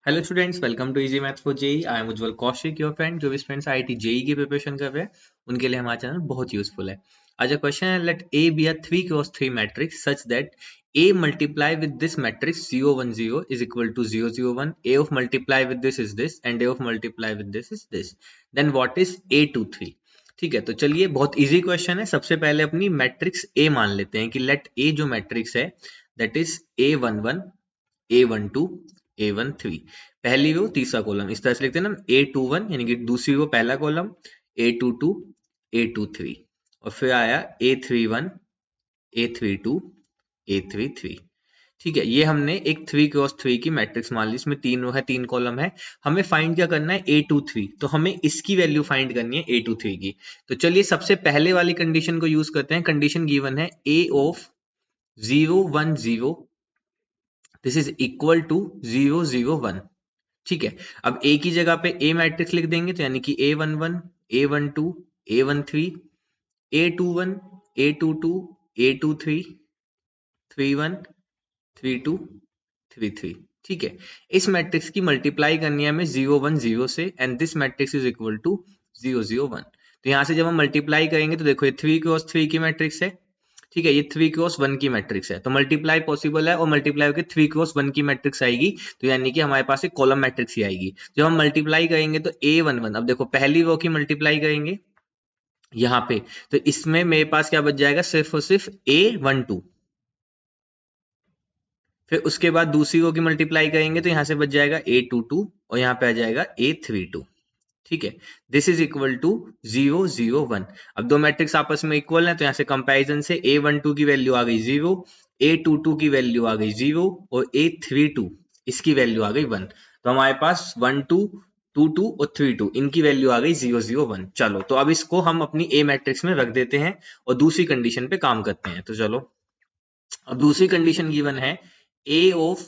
Hello students, welcome to easy maths for JEE. I am Ujjwal Kaushik, your friend. जो भी students IIT JEE की preparation कर रहे हैं उनके लिए हमारा चैनल बहुत यूजफुल है। आज क्वेश्चन है, let A be a 3x3 matrix such that a multiply with this matrix 0 1 0 is equal to 0 0 1, a of multiply with this is this and a of multiply with this is this, then what is a 2 3। ठीक है, तो चलिए, बहुत easy question है। सबसे पहले अपनी matrix A मान लेते हैं कि लेट ए जो मैट्रिक्स है that is a11 a12 a13, पहली रो तीसरा कॉलम। इस तरह से लिखते हैं ना, a21 यानी कि दूसरी रो पहला कॉलम, a22 a23, और फिर आया a31 a32 a33। ठीक है, ये हमने एक 3x3 की मैट्रिक्स मान ली। इसमें तीन रो है, तीन कॉलम है। हमें फाइंड क्या करना है, a23। तो हमें इसकी वैल्यू फाइंड करनी है a23 की। तो चलिए सबसे पहले वाली कंडीशन को यूज करते हैं। कंडीशन गिवन है a of 0 1 0 this is equal to 0 0 1। ठीक है, अब ए की जगह पे ए मैट्रिक्स लिख देंगे, तो यानी कि a11 a12 a13 a21 a22 a23 31 32 33। ठीक है, इस मैट्रिक्स की मल्टीप्लाई करनी है हमें 0 1 0 से, and this matrix is equal to 0 0 1। तो यहां से जब हम मल्टीप्लाई करेंगे तो देखो, ये 3x3 की मैट्रिक्स है। ठीक है, ये 3x1 की मैट्रिक्स है, तो मल्टीप्लाई पॉसिबल है, और मल्टीप्लाई होकर 3x1 की मैट्रिक्स आएगी, तो यानी कि हमारे पास एक कॉलम मैट्रिक्स ही आएगी। जब हम मल्टीप्लाई करेंगे तो a11, अब देखो पहली रो की मल्टीप्लाई करेंगे यहाँ पे, तो इसमें मेरे पास क्या बच जाएगा, सिर्फ और सिर्फ a12। फिर उसके बाद दूसरी रो की मल्टीप्लाई करेंगे तो यहां से बच जाएगा a22, और यहाँ पे आ जाएगा a32। ठीक है, दिस इज इक्वल टू 0 0 1। अब दो मैट्रिक्स आपस में इक्वल हैं, तो यहां से कंपैरिजन से a12 की वैल्यू आ गई 0, a22 की वैल्यू आ गई 0, और a32 इसकी वैल्यू आ गई 1। तो हमारे पास 1 2 2 2 और 3 2 इनकी वैल्यू आ गई 0 0 1। चलो, तो अब इसको हम अपनी a मैट्रिक्स में रख देते हैं और दूसरी कंडीशन पे काम करते हैं। तो चलो, अब दूसरी कंडीशन गिवन है a of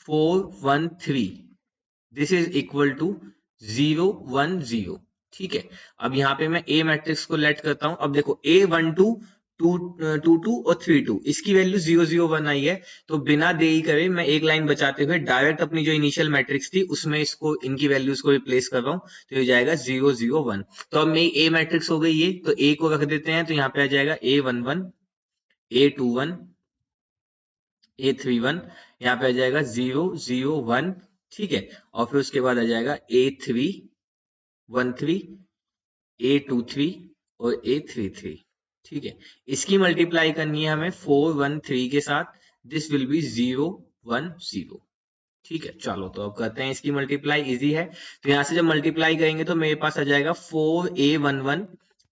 4 1 3 this is equal to 0 1 0। ठीक है, अब यहाँ पे मैं ए मैट्रिक्स को लेट करता हूं। अब देखो a12 2 2 2 और 3 2 इसकी वैल्यू 0 0 1 आई है, तो बिना देरी करे मैं एक लाइन बचाते हुए डायरेक्ट अपनी जो इनिशियल मैट्रिक्स थी उसमें इसको, इनकी वैल्यूज को रिप्लेस कर रहा हूं, तो ये जाएगा 0 0 1। तो अब मेरी ए मैट्रिक्स हो गई ये, तो ए को रख देते हैं, तो यहाँ पे आ जाएगा a11 a21 a31, यहाँ पे आ जाएगा 0 0 1। ठीक है, और फिर उसके बाद आ जाएगा a3 13 a23 और a33। ठीक है, इसकी मल्टीप्लाई करनी है हमें 4 1 3 के साथ, दिस विल बी 0 1 0। ठीक है, चलो तो अब करते हैं इसकी मल्टीप्लाई। इजी है, तो यहां से जब मल्टीप्लाई करेंगे तो मेरे पास आ जाएगा 4a11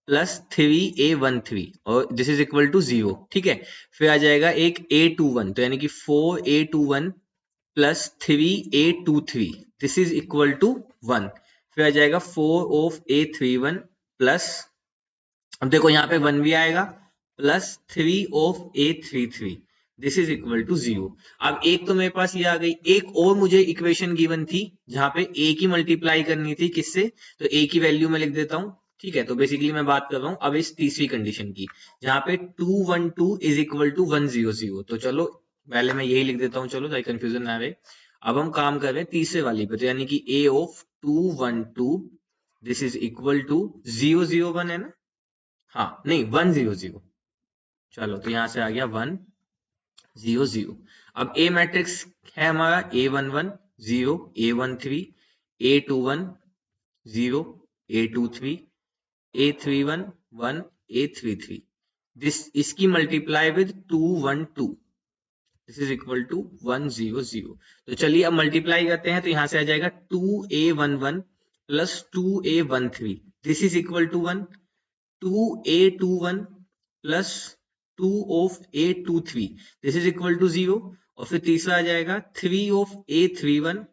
प्लस 3a13, और दिस इज इक्वल टू 0। ठीक है, फिर आ जाएगा एक a21, तो यानी कि 4a21 plus 3a23, this is equal to 1। फिर आ जाएगा 4 ऑफ a31 प्लस, अब देखो यहाँ पे 1 भी आएगा, plus 3 of a33, this is equal to 0। अब एक तो मेरे पास ये आ गई, एक और मुझे इक्वेशन गिवन थी जहां पे a की मल्टीप्लाई करनी थी किससे, तो a की वैल्यू में लिख देता हूं। ठीक है, तो बेसिकली मैं बात कर रहा हूं अब इस तीसरी कंडीशन की, जहां पे 212 इज इक्वल टू 100। तो चलो पहले मैं यही लिख देता हूँ, चलो ताकि कंफ्यूजन ना रहे। अब हम काम कर रहे हैं तीसरे वाली पे, तो यानी कि a of 212 this is equal to 0 0 1 है ना, हाँ नहीं 1 0 0। चलो, तो यहां से आ गया 1 0 0। अब ए मैट्रिक्स है हमारा a11 0 a13 a21 0 a23 a31 1 a33, this इसकी multiply with 212, this is equal to 1 0 0। तो चलिए अब मल्टीप्लाई करते हैं, तो यहां से आ जाएगा 2a11 plus 2a13, this is equal to 1। 2a21 plus 2 of a23, this is equal to 0। और फिर तीसरा आ जाएगा 3 of a31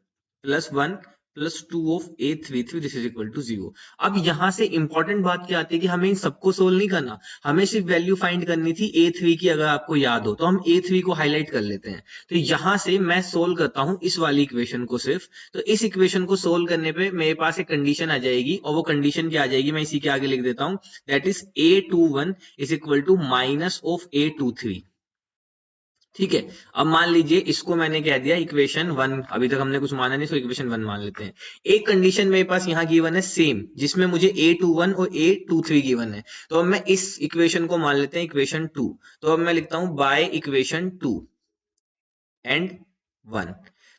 plus 1 plus 2 of a33, this is equal to 0। अब यहां से इंपॉर्टेंट बात क्या आती है कि हमें इन सबको सोल्व नहीं करना, हमें सिर्फ वैल्यू फाइंड करनी थी a3 की। अगर आपको याद हो तो हम a3 को हाईलाइट कर लेते हैं। तो यहां से मैं सोल्व करता हूं इस वाली इक्वेशन को सिर्फ। तो इस इक्वेशन को सोल्व करने पे मेरे पास एक कंडीशन आ जाएगी, और वो कंडीशन क्या आ जाएगी मैं इसी के आगे लिख देता हूं, that is a21 is equal to minus of a23। ठीक है। अब मान लीजिए इसको मैंने कह दिया इक्वेशन 1, अभी तक हमने कुछ माना नहीं, तो इक्वेशन 1 मान लेते हैं। एक कंडीशन मेरे पास यहाँ गिवन है सेम, जिसमें मुझे A21 और A23 गिवन है, तो अब मैं इस इक्वेशन को मान लेते हैं इक्वेशन 2। तो अब मैं लिखता हूं बाय इक्वेशन 2 एंड 1।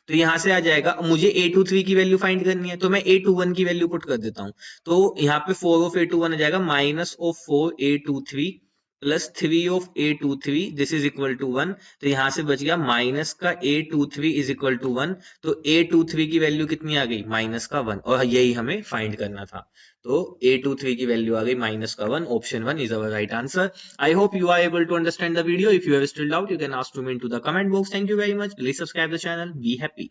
तो यहां से आ जाएगा, मुझे A23 की वैल्यू फाइंड करनी है, तो मैं A21 की वैल्यू पुट कर देता हूं। तो यहाँ पे 4 ऑफ A21 आ जाएगा, minus of 4 A23 plus 3 of A23, this is equal to 1। तो यहां से बच गया माइनस का A23 इज इक्वल टू 1। तो A23 की वैल्यू कितनी आ गई, माइनस का 1, और यही हमें फाइंड करना था। तो A23 की वैल्यू आ गई माइनस का 1। Option 1 is our right answer. I hope you are able to understand the video. If you have still doubt, you can ask to me into the comment box. Thank you very much. Please subscribe the channel. Be happy.